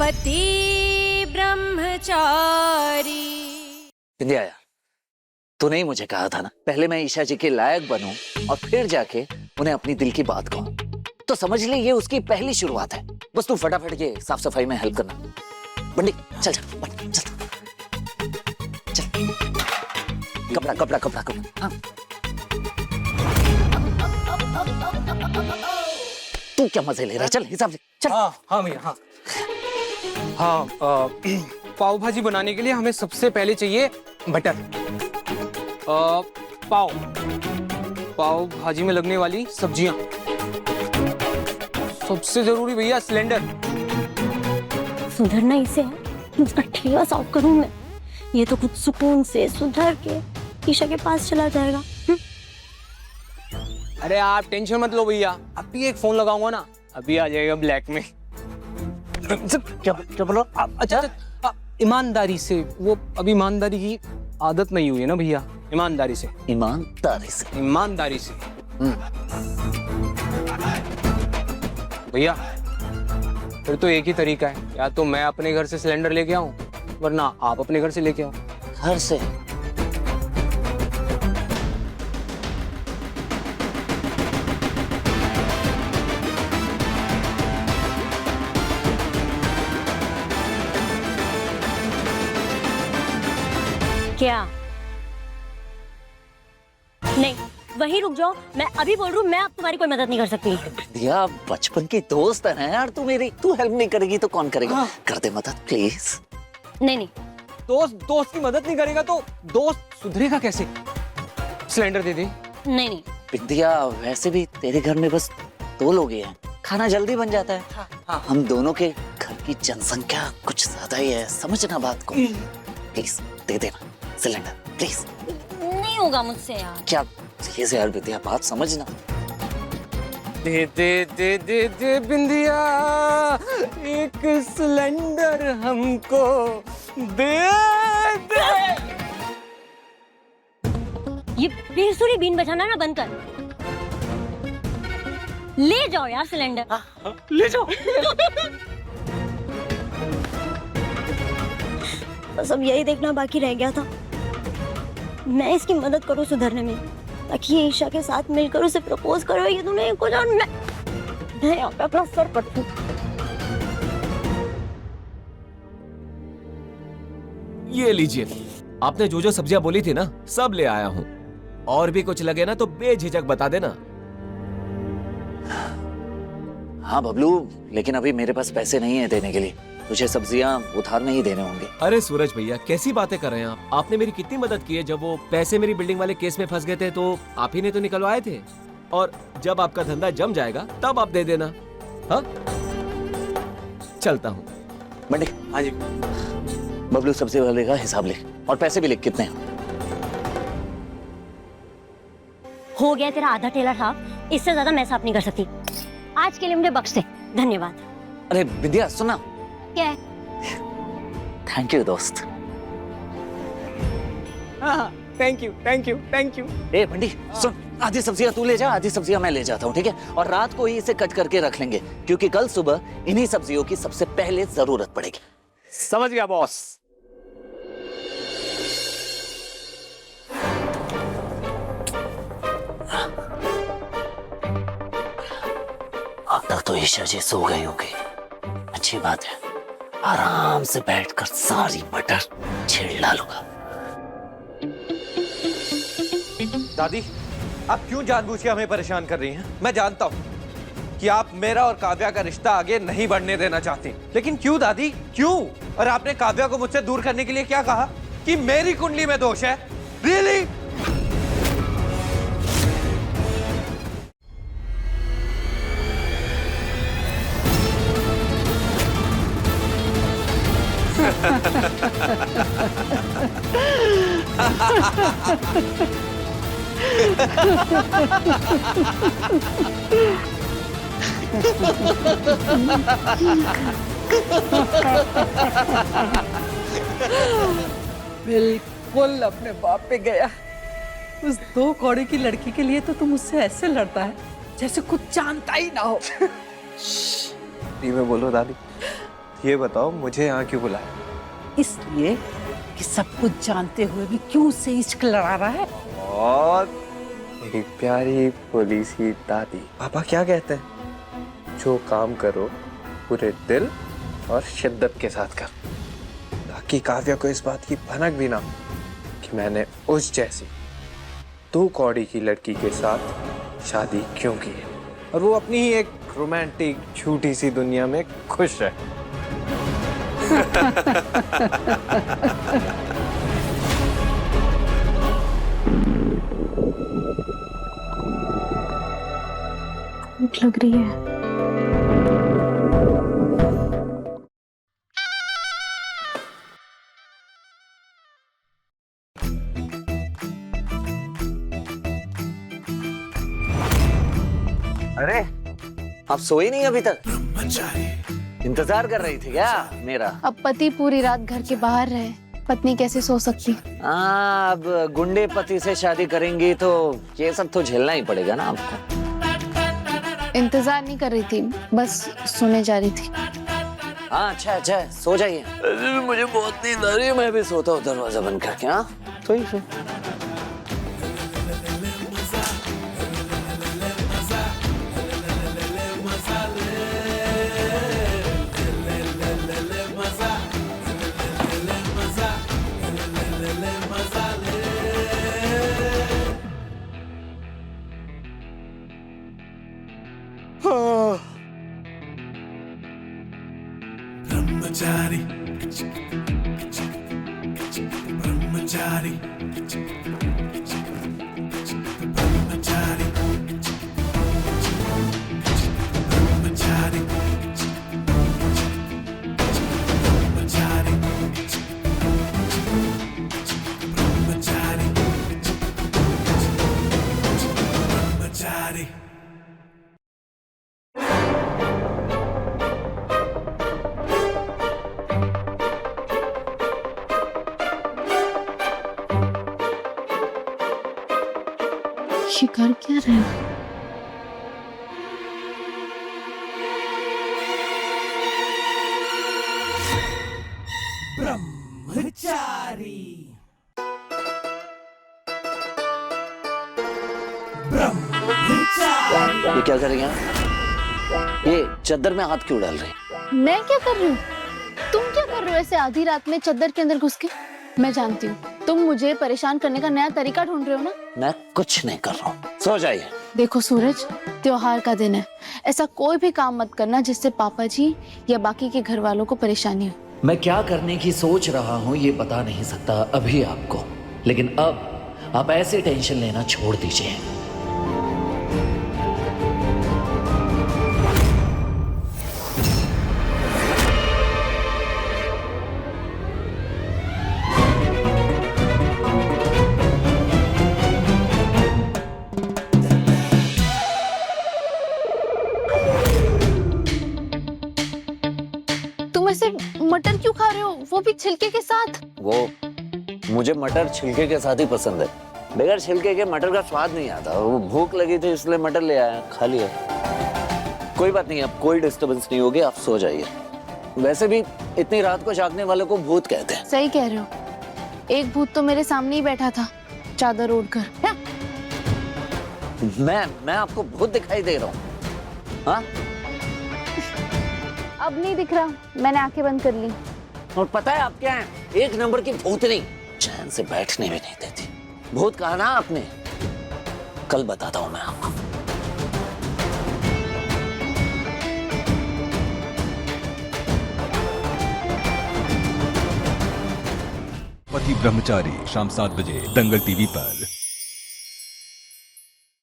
पति ब्रह्मचारी। इंदिया यार, तूने ही मुझे कहा था ना, पहले मैं ईशा जी के लायक बनूं और फिर जाके उन्हें अपनी दिल की बात कहूं। तो समझ ले ये उसकी पहली शुरुआत है। बस तू फटाफट ये साफ सफाई में हेल्प करना। बंडी चल चल बंडी, चल चल। कपड़ा कपड़ा कपड़ा कपड़ा। हाँ तू क्या मजे ले रहा है? चल हिसाब से चल। हाँ भैया हाँ। हाँ पाव भाजी बनाने के लिए हमें सबसे पहले चाहिए बटर। पाव भाजी में लगने वाली सब्जियां। सबसे जरूरी भैया सिलेंडर। सुधरना इसे है, उसका ठेला साफ करूं मैं। ये तो कुछ सुकून से सुधर के ईशा के पास चला जाएगा। अरे आप टेंशन मत लो भैया, अभी एक फोन लगाऊंगा ना, अभी आ जाएगा ब्लैक में। क्या बोलो? अच्छा ईमानदारी से, वो अभी ईमानदारी की आदत नहीं हुई है ना भैया। ईमानदारी से। ईमानदारी से। ईमानदारी से। भैया फिर तो एक ही तरीका है, या तो मैं अपने घर से सिलेंडर लेके आऊं, वरना आप अपने घर से लेके आओ। घर से? क्या? नहीं, वहीं रुक जाओ। मैं अभी बोल रही हूँ, मैं अब तुम्हारी कोई मदद नहीं कर सकती। दिया बचपन की दोस्त है ना यार तू मेरी। तू हेल्प नहीं करेगी तो कौन करेगा? हाँ। कर दे मदद प्लीज। नहीं। दोस्त की मदद नहीं करेगा तो दोस्त सुधरेगा कैसे? सिलेंडर दे दे। नहीं। बिंदिया वैसे भी तेरे घर में बस 2 लोग ही हैं, खाना जल्दी बन जाता है। हाँ। हम दोनों के घर की जनसंख्या कुछ ज्यादा ही है, समझना बात को। प्लीज दे देना सिलेंडर प्लीज। नहीं होगा मुझसे यार। क्या प्लीज यार बिंदिया बात समझना। दे दे दे दे दे बिंदिया, एक सिलेंडर हमको दे दे। ये बेसुरी बीन बजाना ना बंद कर। ले जाओ यार सिलेंडर। ले जाओ। बस अब यही देखना बाकी रह गया था, मैं इसकी मदद करूं सुधरने में, ताकि ये ईशा के साथ मिलकर उसे प्रपोज करो। ये तुम्हें एक और मैं यहाँ पे अपना सर पटूं। ये लीजिए, आपने जो जो सब्जियां बोली थी ना सब ले आया हूँ। और भी कुछ लगे ना तो बेझिझक बता देना। हाँ बबलू, लेकिन अभी मेरे पास पैसे नहीं है देने के लिए। तुझे सब्जियां उधार में ही देने होंगे। अरे सूरज भैया कैसी बातें कर रहे हैं आप? आपने मेरी कितनी मदद की है। जब वो पैसे मेरी बिल्डिंग वाले केस में फंस गए थे तो आप ही ने तो निकलवाए थे। और जब आपका धंधा जम जाएगा तब आप दे देना। हाँ चलता हूँ। बंडी हाँ जी। बबलू सब्जी वाले का हिसाब लिख और पैसे भी लिख कितने हैं। हो गया तेरा आधा ठेला साफ, इससे ज्यादा मैं साफ नहीं कर सकती। आज के लिए मुझे बख्श दे, धन्यवाद। अरे विद्या सुना। क्या है? थैंक यू दोस्त। हाँ thank you thank you thank you. ए बंडी सुन, आधी सब्जियां तू ले जा, आधी सब्जियां मैं ले जाता हूँ, ठीक है? और रात को ही इसे कट करके रख लेंगे, क्योंकि कल सुबह इन्हीं सब्जियों की सबसे पहले जरूरत पड़ेगी। समझ गया बॉस। अब तक तो ईशा जी सो गई होगी। अच्छी बात है, आराम से बैठकर सारी मटर छील डालूंगा। दादी, आप क्यों जानबूझ के हमें परेशान कर रही हैं? मैं जानता हूं कि आप मेरा और काव्या का रिश्ता आगे नहीं बढ़ने देना चाहती, लेकिन क्यों दादी, क्यों? और आपने काव्या को मुझसे दूर करने के लिए क्या कहा? कि मेरी कुंडली में दोष है? रियली? बिल्कुल अपने बाप पे गया। उस 2 कौड़ी की लड़की के लिए तो तुम उससे ऐसे लड़ता है जैसे कुछ जानता ही ना हो। में बोलो दादी, ये बताओ मुझे यहाँ क्यों बुलाया? इसलिए कि सब कुछ जानते हुए भी क्यों उससे इश्क लड़ा रहा है। और मेरी प्यारी भोली सी दादी, पापा क्या कहते हैं? जो काम करो पूरे दिल और शिद्दत के साथ कर, ताकि काव्या को इस बात की भनक भी ना हो कि मैंने उस जैसी 2 कौड़ी की लड़की के साथ शादी क्यों की है, और वो अपनी ही एक रोमांटिक छोटी सी दुनिया में खुश है। भूख लग रही है। अरे आप सोए नहीं अभी तक? इंतजार कर रही थी क्या मेरा? अब पति पूरी रात घर के बाहर रहे, पत्नी कैसे सो सकती? हाँ, अब गुंडे पति से शादी करेंगी तो ये सब तो झेलना ही पड़ेगा ना आपको। इंतजार नहीं कर रही थी, बस सोने जा रही थी। हाँ अच्छा सो जाइए। मुझे बहुत नींद आ रही है, मैं भी सोता हूँ दरवाजा बंद करके। हाँ तो ही फिर। Brahmachari, Brahmachari, Brahmachari, Brahmachari, Brahmachari, Brahmachari, Brahmachari. ये कर क्या रहे हैं? Brahmachari, ये क्या कर रही हैं? ये चद्दर में हाथ क्यों डाल रही हैं? मैं क्या कर रही हूँ? तुम क्या कर रहे हो ऐसे आधी रात में चद्दर के अंदर घुस के? मैं जानती हूँ तुम मुझे परेशान करने का नया तरीका ढूंढ रहे हो ना। मैं कुछ नहीं कर रहा हूँ, सो जाइए। देखो सूरज, त्योहार का दिन है, ऐसा कोई भी काम मत करना जिससे पापा जी या बाकी के घर वालों को परेशानी हो। मैं क्या करने की सोच रहा हूँ ये बता नहीं सकता अभी आपको, लेकिन अब आप ऐसे टेंशन लेना छोड़ दीजिए। तुम ऐसे मटर क्यों खा रहे हो, वो भी छिलके के साथ? वो मुझे मटर छिलके के साथ ही पसंद है, बगैर छिलके के मटर का स्वाद नहीं आता। वो भूख लगी थी इसलिए मटर ले आया, खा लिया। कोई बात नहीं, अब कोई डिस्टर्बेंस नहीं होगी, आप सो जाइए। वैसे भी इतनी रात को जागने वालों को भूत कहते हैं। सही कह रहे हो, एक भूत तो मेरे सामने ही बैठा था चादर ओढ़कर। मैं आपको भूत दिखाई दे रहा हूँ? हाँ, अब नहीं दिख रहा, मैंने आंखें बंद कर ली। और पता है आप क्या हैं? 1 नंबर की भूतनी, चैन से बैठने भी नहीं देती। भूत कहा ना आपने, कल बताता हूँ मैं आपको। पति ब्रह्मचारी शाम 7 बजे दंगल टीवी पर।